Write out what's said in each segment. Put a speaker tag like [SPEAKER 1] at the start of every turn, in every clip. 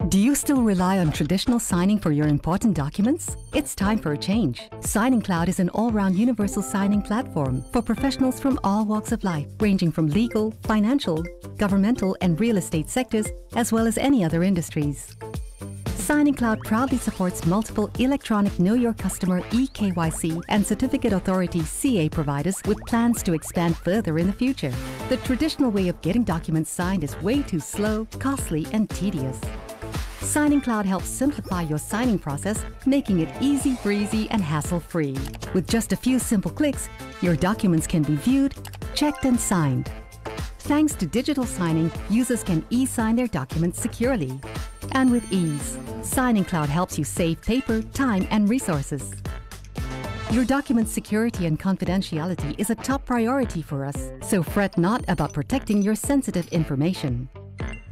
[SPEAKER 1] Do you still rely on traditional signing for your important documents? It's time for a change. SigningCloud is an all-round universal signing platform for professionals from all walks of life, ranging from legal, financial, governmental, and real estate sectors, as well as any other industries. SigningCloud proudly supports multiple electronic Know Your Customer (eKYC) and Certificate Authority (CA) providers with plans to expand further in the future. The traditional way of getting documents signed is way too slow, costly, and tedious. SigningCloud helps simplify your signing process, making it easy, breezy, and hassle-free. With just a few simple clicks, your documents can be viewed, checked, and signed. Thanks to digital signing, users can e-sign their documents securely. And with ease, SigningCloud helps you save paper, time, and resources. Your document security and confidentiality is a top priority for us, so fret not about protecting your sensitive information.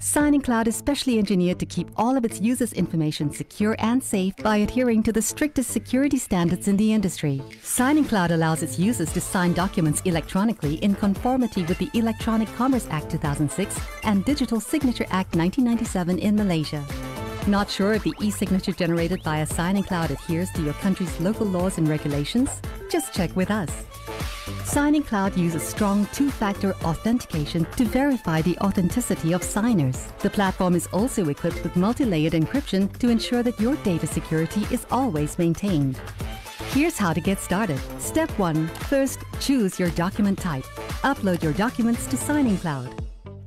[SPEAKER 1] SigningCloud is specially engineered to keep all of its users' information secure and safe by adhering to the strictest security standards in the industry. SigningCloud allows its users to sign documents electronically in conformity with the Electronic Commerce Act 2006 and Digital Signature Act 1997 in Malaysia. Not sure if the e-signature generated via SigningCloud adheres to your country's local laws and regulations? Just check with us. SigningCloud uses strong two-factor authentication to verify the authenticity of signers. The platform is also equipped with multi-layered encryption to ensure that your data security is always maintained. Here's how to get started. Step 1. First, choose your document type. Upload your documents to SigningCloud.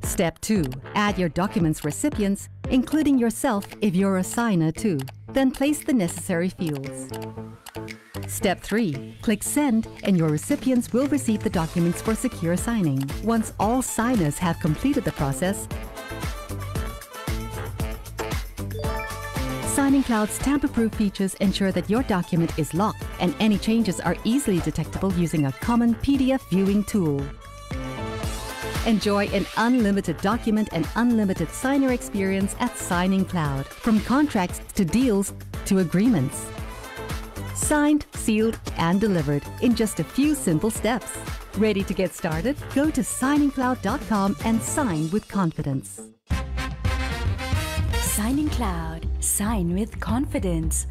[SPEAKER 1] Step 2. Add your document's recipients, including yourself if you're a signer too. Then place the necessary fields. Step 3. Click Send and your recipients will receive the documents for secure signing. Once all signers have completed the process, SigningCloud's tamper-proof features ensure that your document is locked and any changes are easily detectable using a common PDF viewing tool. Enjoy an unlimited document and unlimited signer experience at SigningCloud, from contracts to deals to agreements. Signed, sealed, and delivered in just a few simple steps. Ready to get started? Go to signingcloud.com and sign with confidence.
[SPEAKER 2] SigningCloud. Sign with confidence.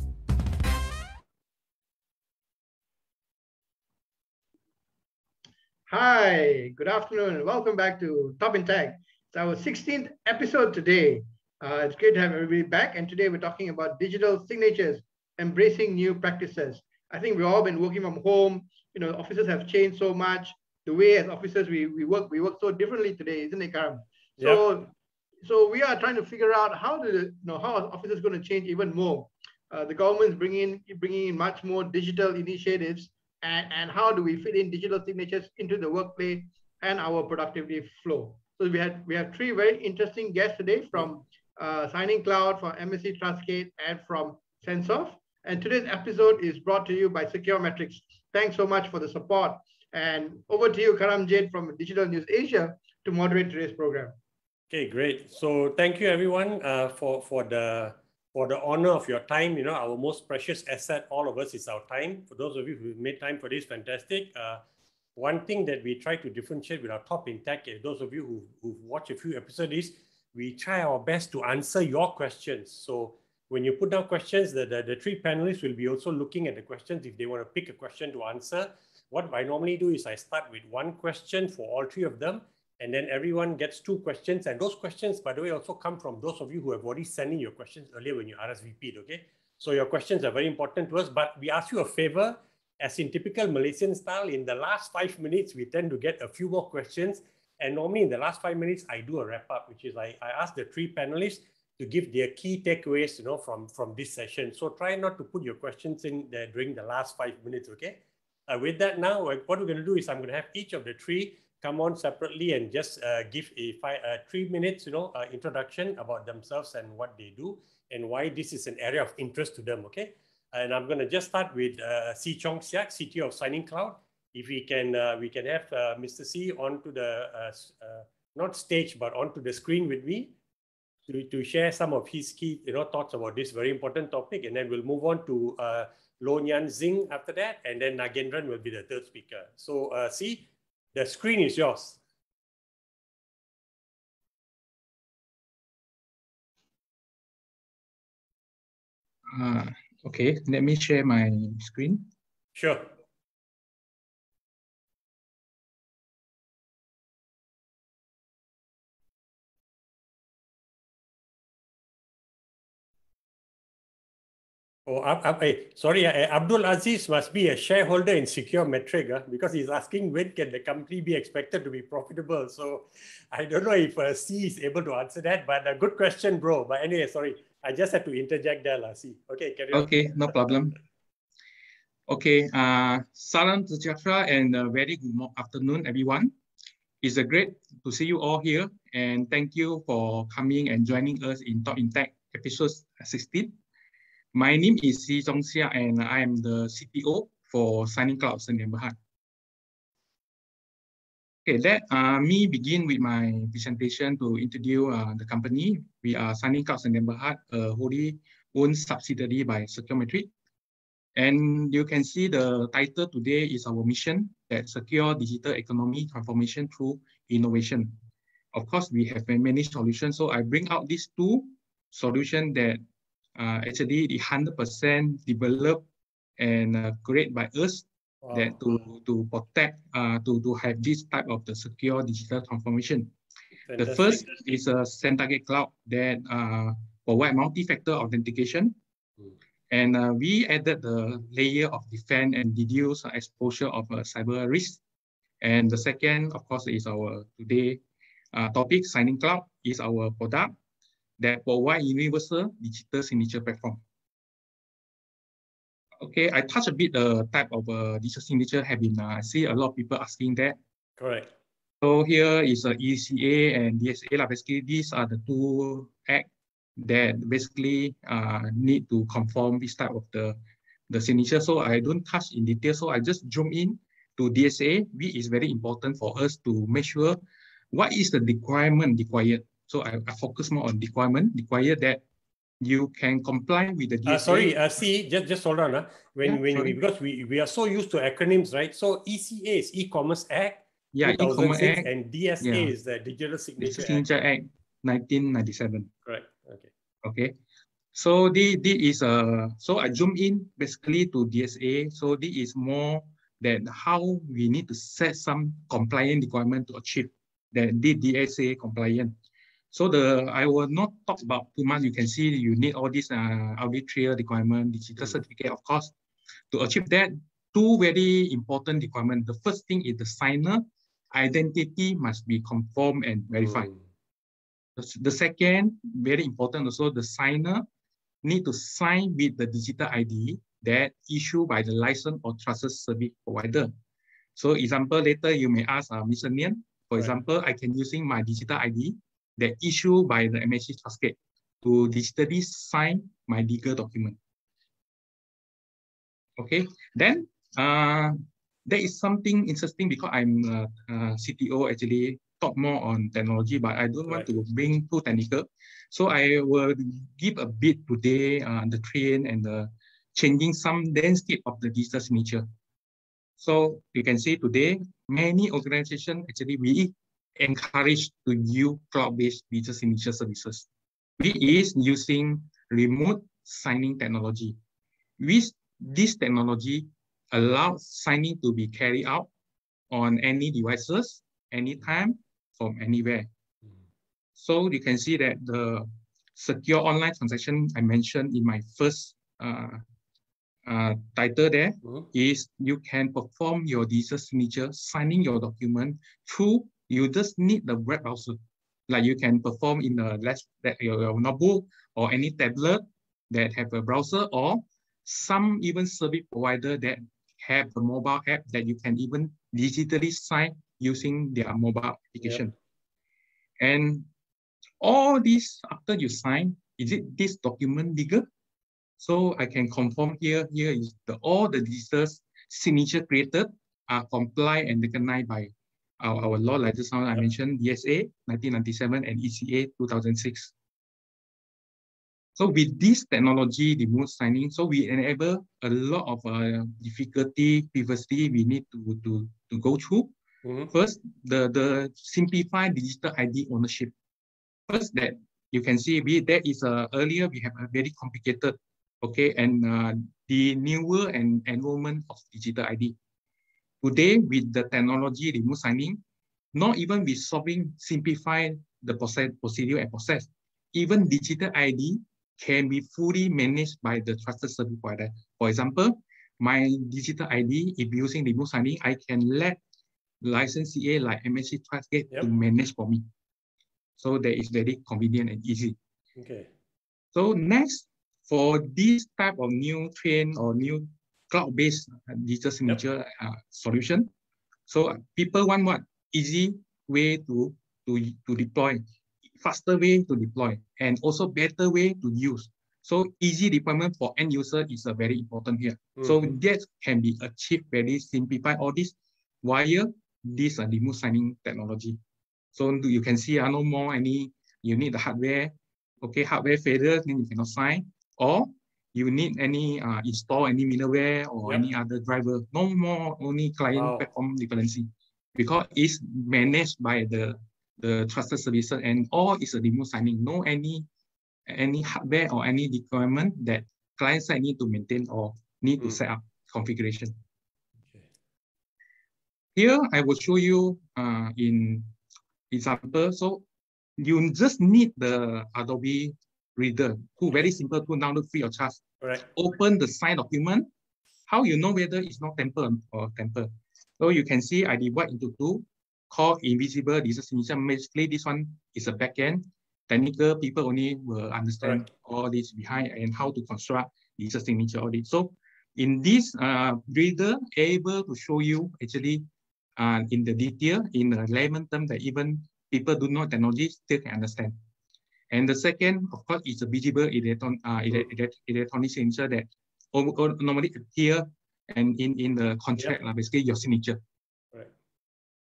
[SPEAKER 3] Hi, good afternoon. Welcome back to Top in Tech. It's our 16th episode today. It's great to have everybody back. And today we're talking about digital signatures, embracing new practices. I think we've all been working from home. You know, offices have changed so much. The way as officers we work so differently today, isn't it, Karam? So we are trying to figure out how are officers going to change even more. The government's bringing in much more digital initiatives, and how do we fit in digital signatures into the workplace and our productivity flow? So we have three very interesting guests today from SigningCloud, from MSC Trustgate, and from Censof. And today's episode is brought to you by Securemetric. Thanks so much for the support. And over to you, Karamjit from Digital News Asia, to moderate today's program.
[SPEAKER 4] Okay, great. So thank you everyone for the honor of your time. You know, our most precious asset, all of us, is our time. For those of you who made time for this, fantastic. One thing that we try to differentiate with our Top in Tech, those of you who've watched a few episodes, is we try our best to answer your questions. So when you put down questions, the three panelists will be also looking at the questions if they want to pick a question to answer. What I normally do is I start with one question for all three of them, and then everyone gets two questions. And those questions, by the way, also come from those of you who have already sent in your questions earlier when you RSVP'd, okay? So your questions are very important to us, but we ask you a favor, as in typical Malaysian style, in the last 5 minutes, we tend to get a few more questions. And normally in the last 5 minutes, I do a wrap up, which is I ask the three panelists to give their key takeaways, you know, from this session. So try not to put your questions in there during the last 5 minutes, okay? With that now, what we're going to do is I'm going to have each of the three come on separately and just give a 3 minutes, introduction about themselves and what they do and why this is an area of interest to them, okay? And I'm going to just start with Chong, CTO of SigningCloud. If we can have Mr. C onto the, not stage, but onto the screen with me to share some of his key thoughts about this very important topic. And then we'll move on to Nyan Singh after that. And then Nagendran will be the third speaker. So C, the screen is yours.
[SPEAKER 5] Okay, let me share my screen.
[SPEAKER 4] Sure. Oh, sorry, Abdul Aziz must be a shareholder in Securemetric because he's asking when can the company be expected to be profitable. So I don't know if C is able to answer that, but a good question, bro. But anyway, sorry, I just had to interject there, C. Okay, carry on.
[SPEAKER 5] Okay, no problem. Okay, salam sejahtera and a very good afternoon, everyone. It's great to see you all here, and thank you for coming and joining us in Top in Tech episode 16. My name is Chong, and I am the CTO for SigningCloud Sdn Bhd. Okay, let me begin with my presentation to introduce the company. We are SigningCloud Sdn Bhd, a wholly owned subsidiary by Securemetric. And you can see the title today is our mission, that secure digital economy transformation through innovation. Of course, we have many solutions. So I bring out these two solutions that actually the 100% developed and created by us. Wow. That to protect, to have this type of the secure digital transformation. Fantastic. The first is a Target Cloud that provide multi-factor authentication. And we added the layer of defense and reduce exposure of cyber risk. And the second, of course, is our today topic, SigningCloud, is our product that provide universal digital signature platform. Okay, I touch a bit the type of digital signature have been, I see a lot of people asking that.
[SPEAKER 4] Correct.
[SPEAKER 5] So here is ECA and DSA. Basically, these are the two acts that basically need to conform this type of the signature. So I don't touch in detail. So I just zoom in to DSA, which is very important for us to make sure what is the requirement required. So I focus more on requirement that you can comply with the DSA.
[SPEAKER 4] Sorry, see, just hold on. Because we are so used to acronyms, right? So ECA is E-Commerce Act,
[SPEAKER 5] yeah, E-Commerce Act,
[SPEAKER 4] and DSA is the Digital Signature
[SPEAKER 5] Act 1997.
[SPEAKER 4] Correct. Okay.
[SPEAKER 5] Okay. So this is so I zoom in basically to DSA. So this is more that how we need to set some compliant requirement to achieve the DSA compliant. So I will not talk about too much. You can see you need all these audit trail requirement, digital certificate, of course. To achieve that, two very important requirements. The first thing is the signer identity must be confirmed and verified. The second, very important also, the signer need to sign with the digital ID that issued by the licensed or trusted service provider. So example, later you may ask Mr. Nyan, for example, I can using my digital ID that issued by the MSC Trusted to digitally sign my legal document. Okay, then there is something interesting because I'm CTO actually talk more on technology, but I don't want to bring too technical. So I will give a bit today the trend and the changing some landscape of the digital signature. So you can see today, many organizations actually we encourage to use cloud-based digital signature services. We is using remote signing technology. With this technology allows signing to be carried out on any devices, anytime, from anywhere. So you can see that the secure online transaction I mentioned in my first title there is you can perform your digital signature, signing your document through, you just need the web browser. Like you can perform in your notebook or any tablet that have a browser, or some even service provider that have a mobile app that you can even digitally sign using their mobile application. Yep. And all this, after you sign, is it this document legal? So I can confirm here is all the digital signature created are compliant and recognized by our law, like just now I mentioned, DSA 1997 and ECA 2006. So with this technology, remote signing, so we enable a lot of difficulty previously we need to go through. First, the simplified digital ID ownership. First, that you can see there is earlier we have a very complicated. okay, and the newer and enrollment of digital ID. Today, with the technology remote signing, not even with solving, simplify the procedure and process. Even digital ID can be fully managed by the trusted service provider. For example, my digital ID, if using remote signing, I can let licensed CA like MSC Trustgate to manage for me. So that is very convenient and easy.
[SPEAKER 4] Okay.
[SPEAKER 5] So next, for this type of new trend or new cloud-based digital signature solution, so people want what? Easy way to deploy, faster way to deploy, and also better way to use. So easy deployment for end user is very important here. So that can be achieved very simplified all this via this remote signing technology. So you can see no more any, you need the hardware, okay, hardware failure, then you cannot sign, or you need any install any middleware or any other driver, no more only client platform dependency, because it's managed by the trusted services and all is a remote signing, no any hardware or any requirement that client side need to maintain or need to set up configuration.
[SPEAKER 4] Okay.
[SPEAKER 5] Here I will show you in example. So you just need the Adobe Reader, very simple to download free of charge.
[SPEAKER 4] Right.
[SPEAKER 5] Open the signed document. How you know whether it's not tempered or tempered? So you can see I divide into two, called invisible digital signature. Basically, this one is a backend. Technical people only will understand all this behind and how to construct digital signature audit. So in this reader, able to show you actually in the detail, in the layman term that even people do not technology still can understand. And the second, of course, is a visible electronic signature that normally appear and in the contract, basically your signature.
[SPEAKER 4] Right.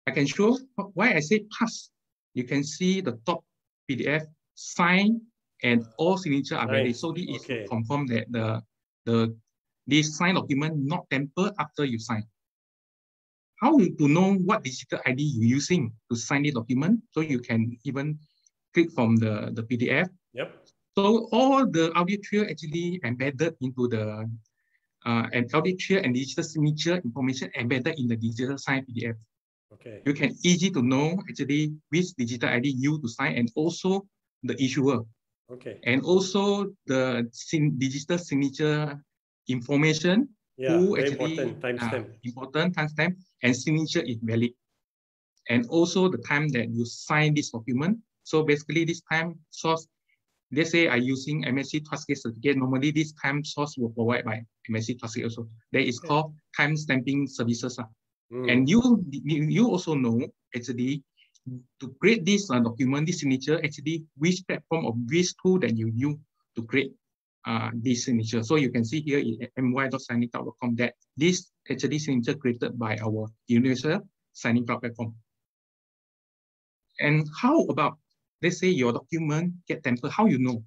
[SPEAKER 5] I can show why I say pass. You can see the top PDF, sign, and all signature are ready. So this is to confirm that this signed document not tempered after you sign. How to know what digital ID you're using to sign the document? So you can even click from the PDF.
[SPEAKER 4] Yep.
[SPEAKER 5] So all the audit trail actually embedded into the audit trail and digital signature information embedded in the digital sign PDF.
[SPEAKER 4] Okay.
[SPEAKER 5] You can easy to know actually which digital ID you to sign and also the issuer.
[SPEAKER 4] Okay.
[SPEAKER 5] And also the digital signature information. Who
[SPEAKER 4] very
[SPEAKER 5] actually
[SPEAKER 4] important
[SPEAKER 5] timestamp and signature is valid. And also the time that you sign this document. So basically this time source, let's say I'm using MSC Trustgate certificate. Normally this time source will provide by MSC Trustgate also. That is called time stamping services. And you also know actually to create this document, this signature, actually which platform or which tool that you use to create this signature. So you can see here in my.signingcloud.com that this actually signature created by our universal signing cloud platform. And how about, let's say your document get tempered, how you know?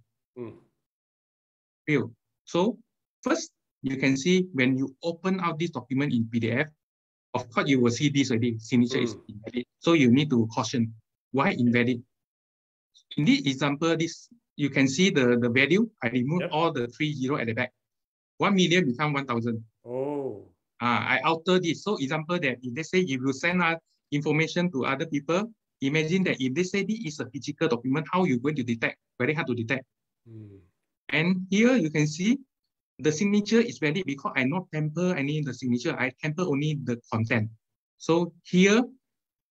[SPEAKER 5] So first, you can see when you open out this document in PDF, of course, you will see this already, signature is invalid. So you need to caution, why invalid? In this example, you can see the value. I remove all the 30 at the back. 1 million become 1,000.
[SPEAKER 4] Oh.
[SPEAKER 5] I alter this. So example that if they say if you send information to other people, imagine that if they say this is a physical document, how you going to detect? Very hard to detect. And here you can see the signature is valid because I not temper any of the signature. I temper only the content. So here,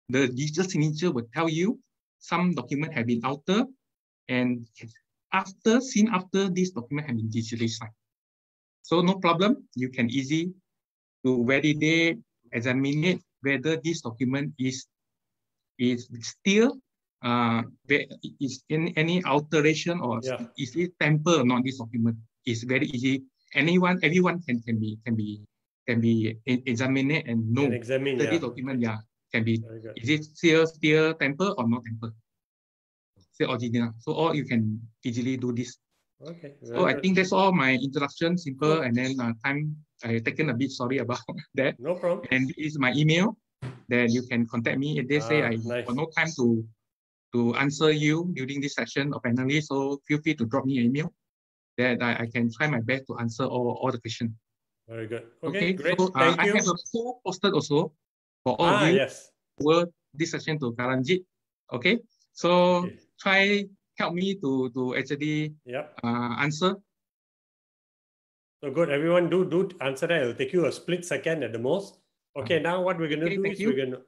[SPEAKER 5] the digital signature will tell you some document have been altered, and after this document have been digitally signed. So no problem. You can easy to validate, examine whether this document is still is in any alteration or is it temper or not. This document is very easy. Everyone can be examined and know this document can be, is it still temper or not temper, still original. So all you can easily do this.
[SPEAKER 4] Okay.
[SPEAKER 5] So I think that's all my introduction, simple, and then time I taken a bit, sorry about that.
[SPEAKER 4] No problem.
[SPEAKER 5] And this is my email that you can contact me if they say I have no time to answer you during this session of panelists. So feel free to drop me an email. that I can try my best to answer all the questions.
[SPEAKER 4] Very good. Okay, great.
[SPEAKER 5] So
[SPEAKER 4] Thank you.
[SPEAKER 5] I have a poll posted also for all of you.
[SPEAKER 4] Yes.
[SPEAKER 5] Over this session to Karamjit. Okay, so try help me to actually answer.
[SPEAKER 4] So good, everyone do answer that. It'll take you a split second at the most. Okay, now what we're going to do is we're going to.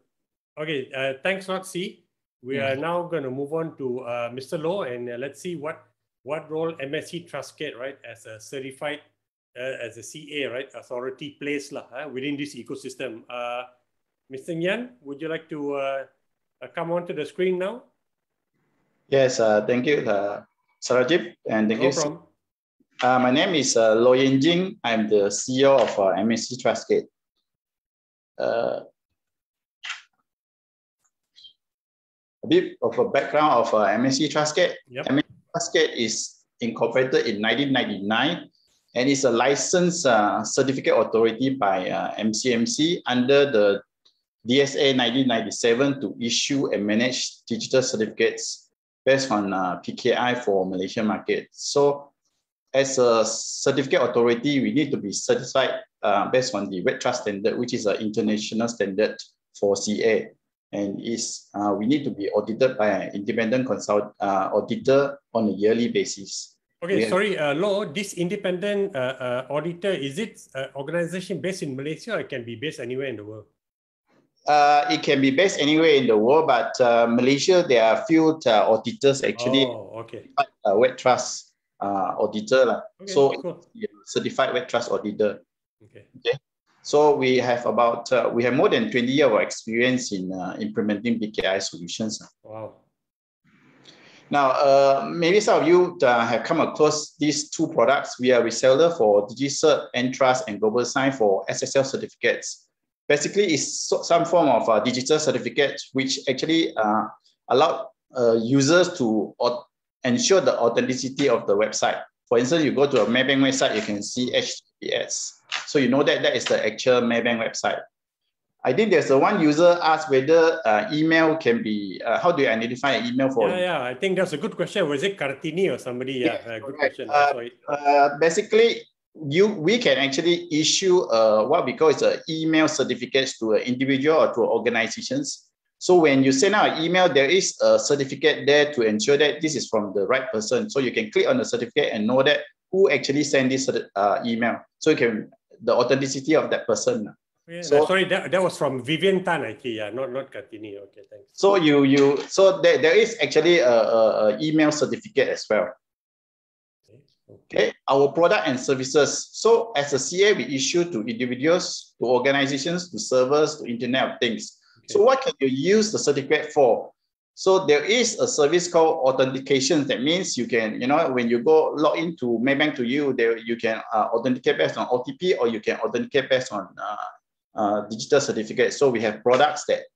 [SPEAKER 4] Okay, thanks a lot, C. We are now going to move on to Mr. Loh, and let's see what role MSC Trustgate, right, as a certified as a CA, right, authority plays within this ecosystem. Mr. Nyan, would you like to come onto the screen now?
[SPEAKER 6] Yes, thank you, Sarajip, and thank you.
[SPEAKER 4] No problem.
[SPEAKER 6] My name is Loh Tjing. I'm the CEO of MSC Trustgate. A bit of a background of MSC Trustgate. MSC Trustgate is incorporated in 1999 and is a licensed certificate authority by MCMC under the DSA 1997 to issue and manage digital certificates based on PKI for Malaysian market. So as a certificate authority, we need to be certified based on the Red Trust standard, which is an international standard for CA. And we need to be audited by an independent auditor on a yearly basis.
[SPEAKER 4] Okay, sorry, Loh, this independent auditor, is it an organization based in Malaysia or it can be based anywhere in the world?
[SPEAKER 6] It can be based anywhere in the world, but Malaysia, there are a few auditors actually. Web Trust auditor. So cool. Certified Web Trust auditor. Okay. So we have we have more than 20 years of experience in implementing PKI solutions.
[SPEAKER 4] Wow.
[SPEAKER 6] Now, maybe some of you have come across these two products. We are reseller for DigiCert, Entrust, and Global Sign for SSL certificates. Basically, it's some form of digital certificate which actually allow users to ensure the authenticity of the website. For instance, you go to a Maybank website, you can see HTTPS. So you know that that is the actual Maybank website. I think there's one user asked whether email can be, how do you identify an email for?
[SPEAKER 4] Yeah, I think that's a good question. Was it Kartini or somebody? Yeah, good question.
[SPEAKER 6] Basically, we can actually issue what we call is an email certificates to an individual or to organizations. So when you send out an email, there is a certificate there to ensure that this is from the right person. So you can click on the certificate and know that who actually sent this email. So you can the authenticity of that person.
[SPEAKER 4] Yeah, so, sorry, that was from Vivian Tan, I think. Yeah, not Kartini. Okay, thanks.
[SPEAKER 6] So so there is actually a email certificate as well. Okay, our product and services. So as a CA, we issue to individuals, to organizations, to servers, to Internet of Things. Okay. So what can you use the certificate for? So there is a service called authentication. That means you can, when you go log into Maybank to you, there you can authenticate based on OTP or you can authenticate based on digital certificate. So we have products that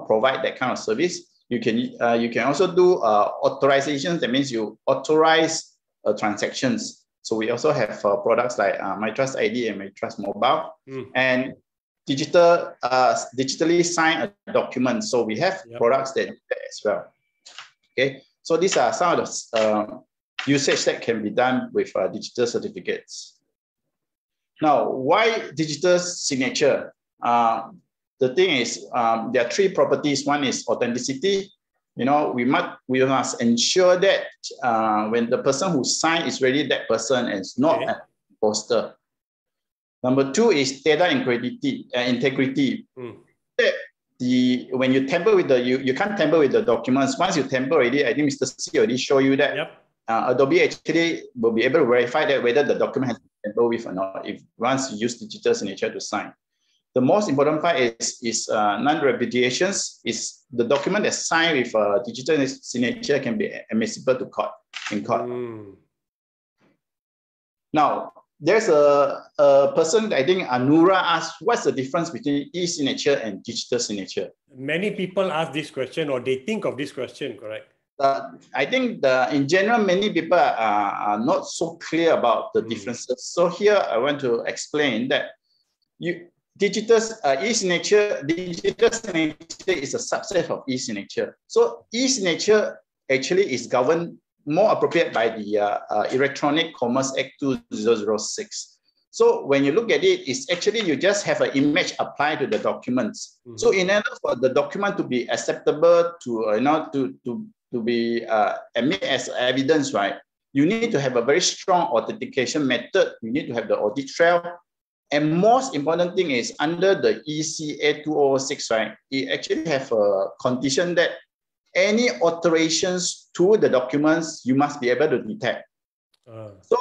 [SPEAKER 6] provide that kind of service. You can also do authorizations. That means you authorize transactions. So we also have products like MyTrust ID and MyTrust Mobile, and digitally sign a document. So we have products that do that as well. Okay, so these are some of the usage that can be done with digital certificates. Now, why digital signature? The thing is, there are three properties. One is authenticity. We must ensure that when the person who signed is really that person and it's not an imposter. Number two is data integrity. When you tamper with you can't tamper with the documents. Once you tamper already, I think Mr. C already showed you that Adobe actually will be able to verify that whether the document has been tampered with or not if once you use digital signature to sign. The most important part is non-repudiations. Is the document that's signed with a digital signature can be admissible to court in court. Now, there's a person, I think Anura asked, what's the difference between e-signature and digital signature?
[SPEAKER 4] Many people ask this question or they think of this question, correct?
[SPEAKER 6] I think in general, many people are not so clear about the differences. So here I want to explain that digital signature is a subset of e-signature. So e-signature actually is governed more appropriate by the Electronic Commerce Act 2006. So when you look at it, it's actually you just have an image applied to the documents. So in order for the document to be acceptable to be admitted as evidence, right? You need to have a very strong authentication method. You need to have the audit trail. And most important thing is under the ECA 2006, right? It actually have a condition that any alterations to the documents, you must be able to detect. So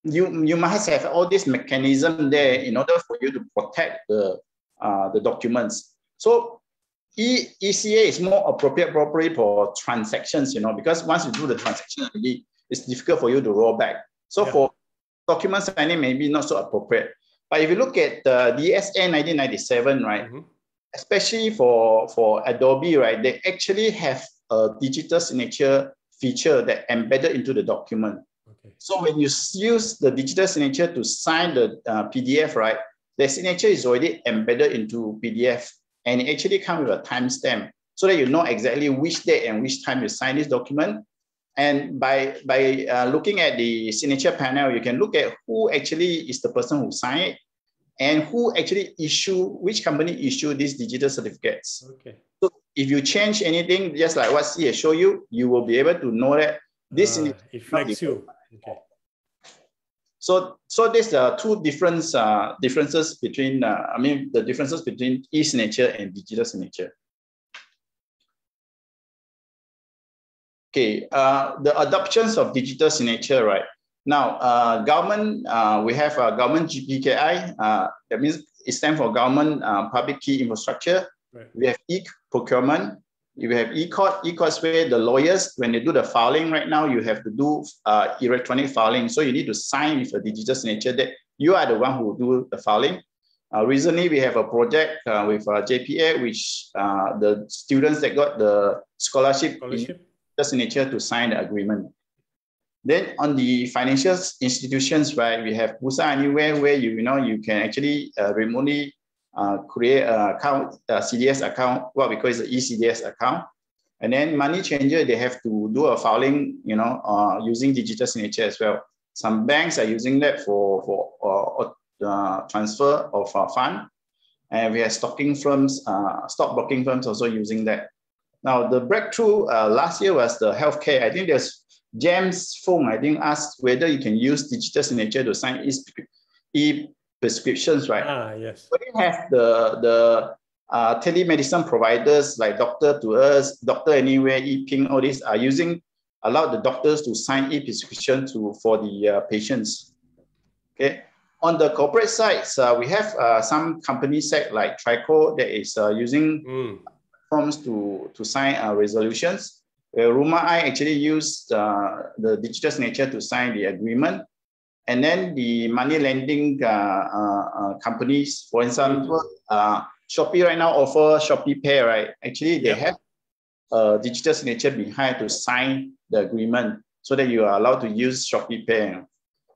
[SPEAKER 6] you must have all this mechanism there in order for you to protect the documents. So ECA is more appropriate probably for transactions, because once you do the transaction, it's difficult for you to roll back. So for document signing, maybe not so appropriate. But if you look at the DSA 1997, right, especially for Adobe, right, they actually have a digital signature feature that embedded into the document. So when you use the digital signature to sign the PDF, right, the signature is already embedded into PDF, and it actually comes with a timestamp so that you know exactly which date and which time you sign this document. And by looking at the signature panel, you can look at who actually is the person who signed it and who actually which company issued these digital certificates. So if you change anything, just like what C has shown you, you will be able to know that this
[SPEAKER 4] it flags you.
[SPEAKER 6] So there's two differences between the differences between e-signature and digital signature. Okay, the adoptions of digital signature, right? Now, government, we have government GPKI. That means it stands for Government Public Key Infrastructure. We have e-procurement. You have e-court. E-court is where the lawyers, when they do the filing right now, you have to do electronic filing. So you need to sign with a digital signature that you are the one who do the filing. Recently, we have a project with JPA, which the students that got the scholarship. Signature to sign the agreement. Then on the financial institutions, right, we have Bursa Anywhere, where you can actually remotely create an account, CDS account, what we call is the eCDS account. And then money changer, they have to do a filing, using digital signature as well. Some banks are using that for transfer of fund, and we have stockbroking firms also using that. Now, the breakthrough last year was the healthcare. I think there's James Fong, I think, asked whether you can use digital signature to sign e-prescriptions, right?
[SPEAKER 4] Yes.
[SPEAKER 6] We have the telemedicine providers like Doctor to Us, Doctor Anywhere, ePing, all these are allow the doctors to sign e-prescription for the patients. Okay. On the corporate side, we have some companies like Trico that is using forms to sign resolutions. Rumah I actually used the digital signature to sign the agreement. And then the money lending companies, for example, Shopee right now offer Shopee Pay, right? Actually, they have a digital signature behind to sign the agreement so that you are allowed to use Shopee Pay.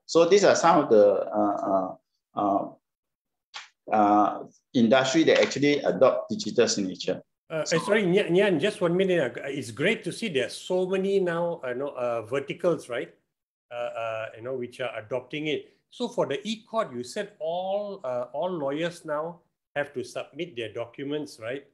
[SPEAKER 6] So these are some of the industry that actually adopt digital signature.
[SPEAKER 4] Sorry, Nyan, just 1 minute. It's great to see there's so many now, verticals, right? Which are adopting it. So for the e-court, you said all lawyers now have to submit their documents, right?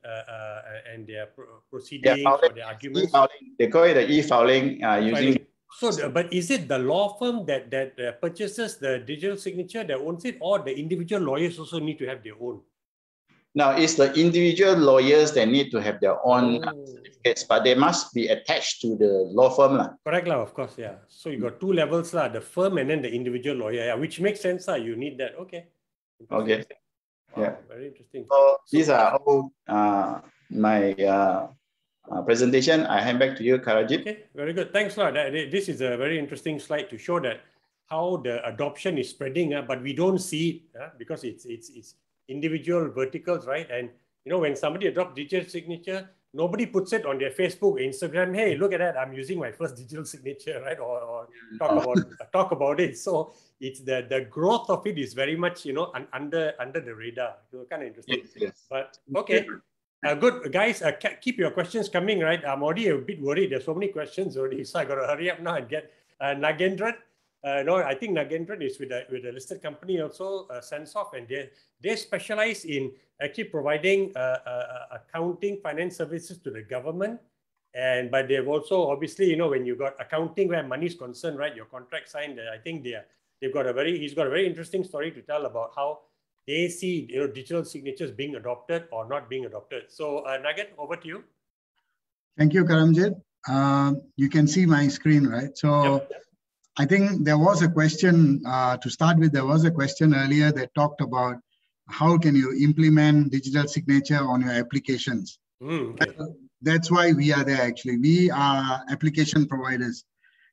[SPEAKER 4] And their proceedings or their arguments.
[SPEAKER 6] They call it the e-filing using.
[SPEAKER 4] So, but is it the law firm that purchases the digital signature that owns it, or the individual lawyers also need to have their own?
[SPEAKER 6] Now, it's the individual lawyers that need to have their own certificates, but they must be attached to the law firm.
[SPEAKER 4] Correct, of course, yeah. So you got two levels, the firm and then the individual lawyer, which makes sense. You need that. Okay.
[SPEAKER 6] Okay.
[SPEAKER 4] Wow,
[SPEAKER 6] yeah.
[SPEAKER 4] Very interesting.
[SPEAKER 6] So these are all my presentation. I hand back to you, Karamjit.
[SPEAKER 4] Okay, very good. Thanks a lot. This is a very interesting slide to show that how the adoption is spreading, but we don't see it because it's individual verticals, right? And when somebody adopts digital signature, nobody puts it on their Facebook, Instagram. Hey, look at that! I'm using my first digital signature, right? Or talk about it. So it's the growth of it is very much under the radar. So kind of interesting.
[SPEAKER 6] Yes.
[SPEAKER 4] But okay. Good, guys. Keep your questions coming, right? I'm already a bit worried. There's so many questions already, so I got to hurry up now and get Nagendran. No, I think Nagendran is with a listed company also, Censof, and they specialize in actually providing accounting, finance services to the government. But they've also, obviously, you know, when you got accounting where money is concerned, right? Your contract signed. I think he's got a very interesting story to tell about how they see, you know, digital signatures being adopted or not being adopted. So Nugget, over to you.
[SPEAKER 7] Thank you, Karamjit. You can see my screen, right? So
[SPEAKER 4] Yep.
[SPEAKER 7] I think there was a question to start with. There was a question earlier that talked about how can you implement digital signature on your applications.
[SPEAKER 4] Okay.
[SPEAKER 7] That's why we are there, actually. We are application providers.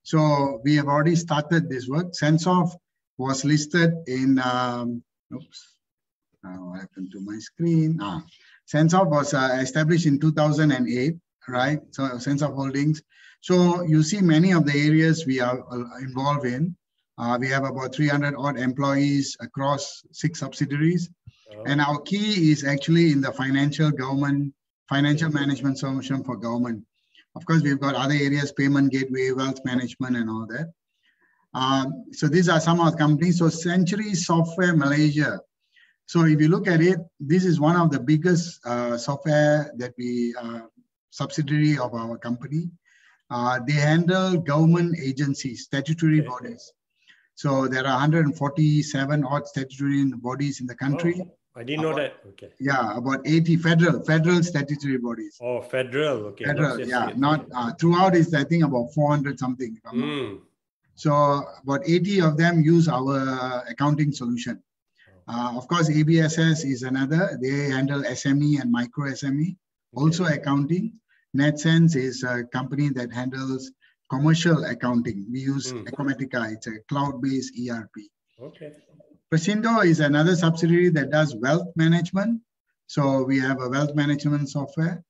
[SPEAKER 7] So we have already started this work. Censof was listed in, what happened to my screen? Censof was established in 2008, right? So Censof Holdings. So you see many of the areas we are involved in. We have about 300 odd employees across 6 subsidiaries. Oh. And our key is actually in the financial management solution for government. Of course, we've got other areas, payment gateway, wealth management, and all that. So these are some of the companies. So Century Software Malaysia. So if you look at it, this is one of the biggest software that we subsidiary of our company. They handle government agencies, statutory bodies. So there are 147 odd statutory bodies in the country.
[SPEAKER 4] Oh, I didn't know that. Okay.
[SPEAKER 7] Yeah, about 80 federal statutory bodies.
[SPEAKER 4] Oh, federal. Okay.
[SPEAKER 7] Federal, yeah. Not throughout is, I think, about 400 something. If I'm not wrong. So about 80 of them use our accounting solution. Of course, ABSS is another. They handle SME and micro SME, also accounting. NetSense is a company that handles commercial accounting. We use Securemetric. It's a cloud-based ERP.
[SPEAKER 4] Okay.
[SPEAKER 7] Presindo is another subsidiary that does wealth management. So we have a wealth management software.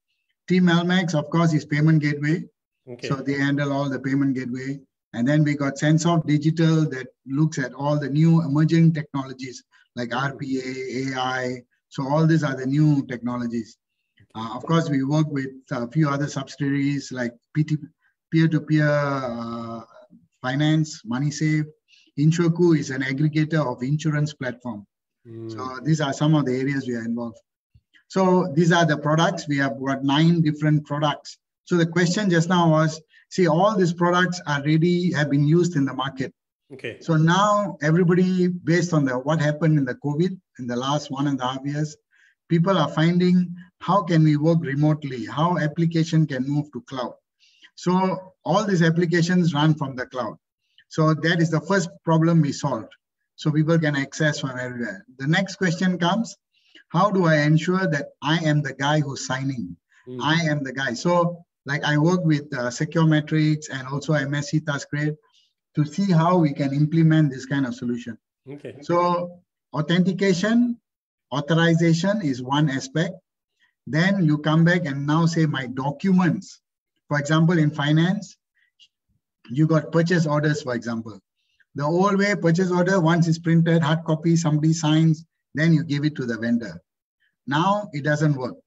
[SPEAKER 7] Team Elmex, of course, is payment gateway. Okay. So they handle all the payment gateway. And then we got Censof Digital that looks at all the new emerging technologies like RPA, AI. So all these are the new technologies. Of course, we work with a few other subsidiaries like peer-to-peer finance, MoneySave. Inshoku is an aggregator of insurance platform. So these are some of the areas we are involved. So these are the products. We have got 9 different products. So the question just now was, see, all these products are ready, have been used in the market. Okay. So now everybody, based on what happened in the COVID in the last 1.5 years, people are finding how can we work remotely, how application can move to cloud. So all these applications run from the cloud. So that is the first problem we solved. So people can access from everywhere. The next question comes, how do I ensure that I am the guy who's signing? I am the guy. So like I work with Securemetric and also MSC TaskGrade to see how we can implement this kind of solution. Okay. So authentication, authorization is one aspect. Then you come back and now say my documents. For example, in finance, you got purchase orders, for example. The old way purchase order, once it's printed, hard copy, somebody signs, then you give it to the vendor. Now it doesn't work.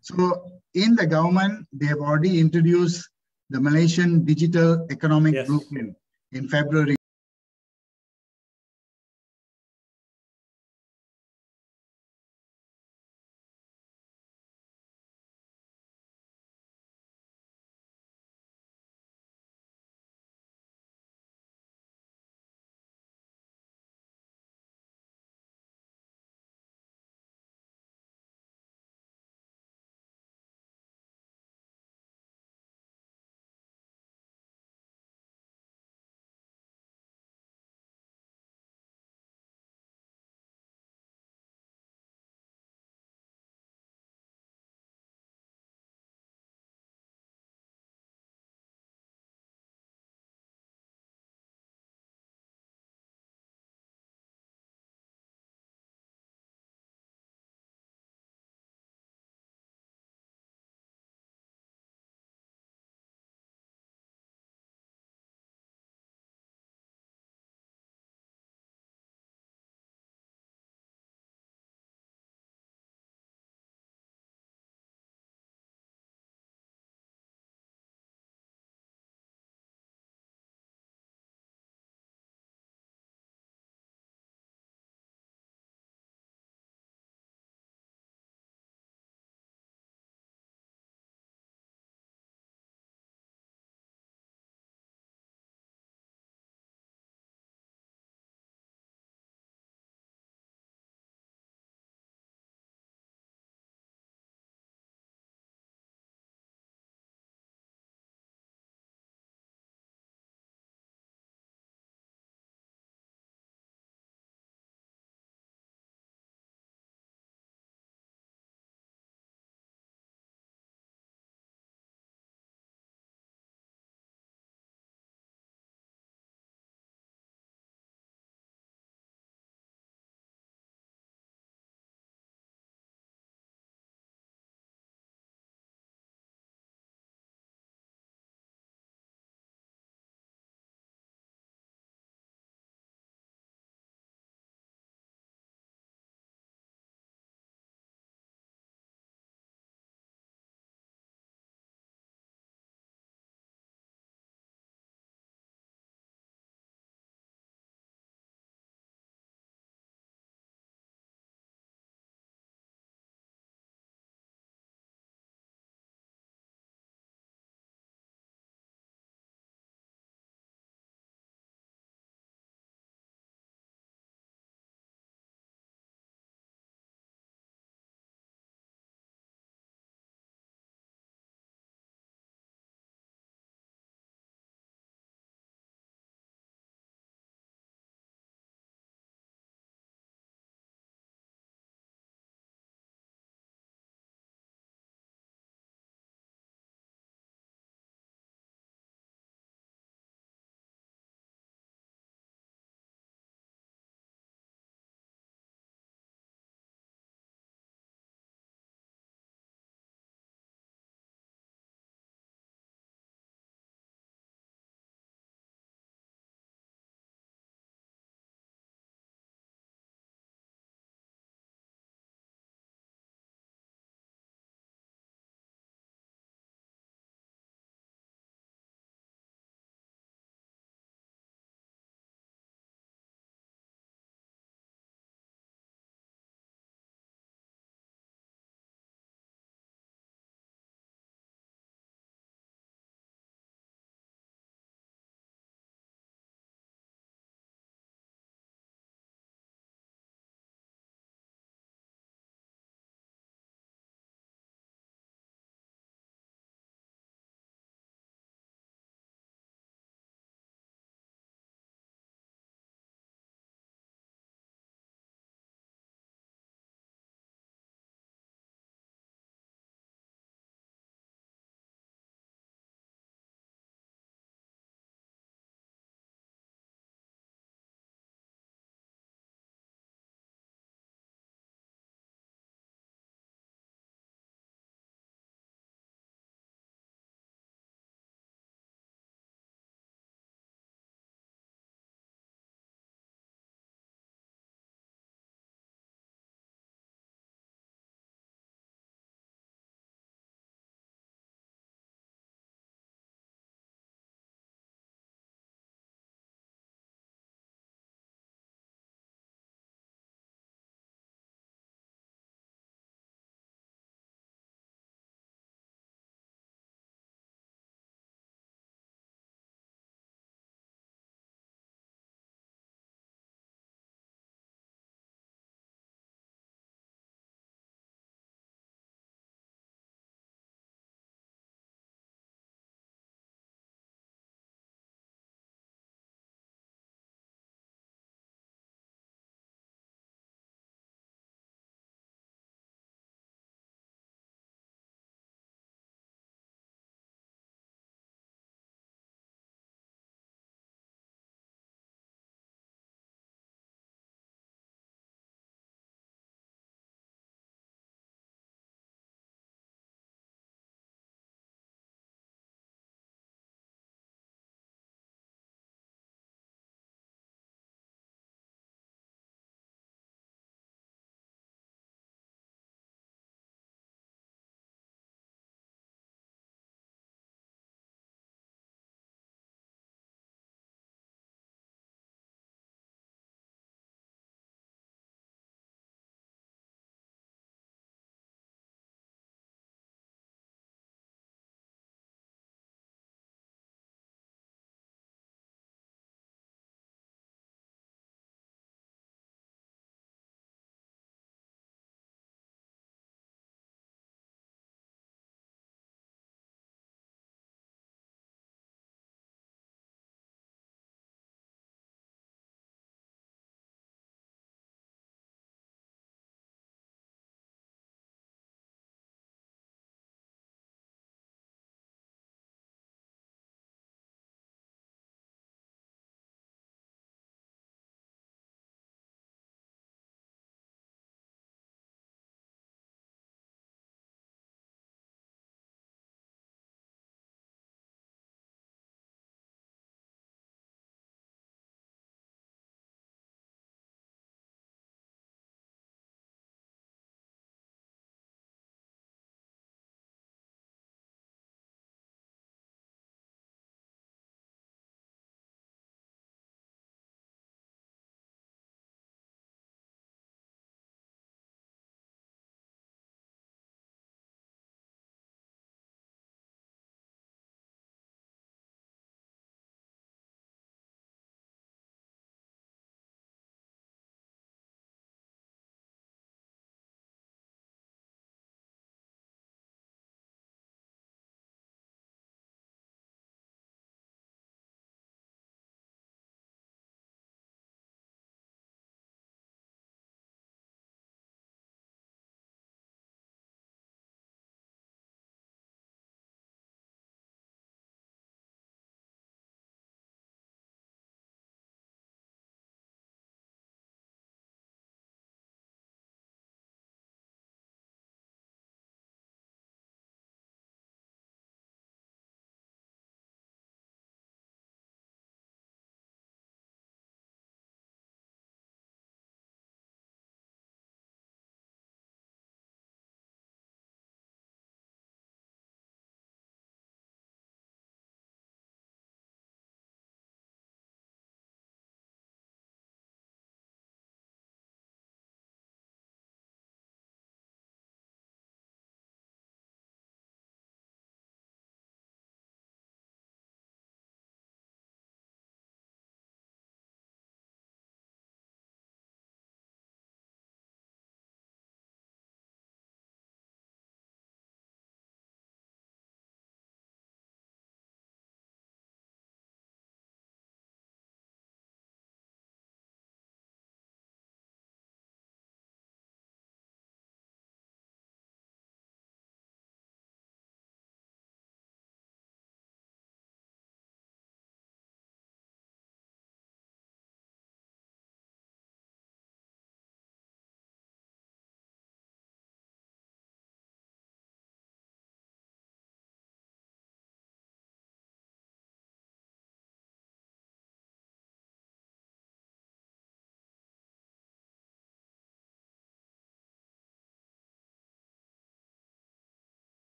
[SPEAKER 7] So in the government, they have already introduced the Malaysian Digital Economic Blueprint in February.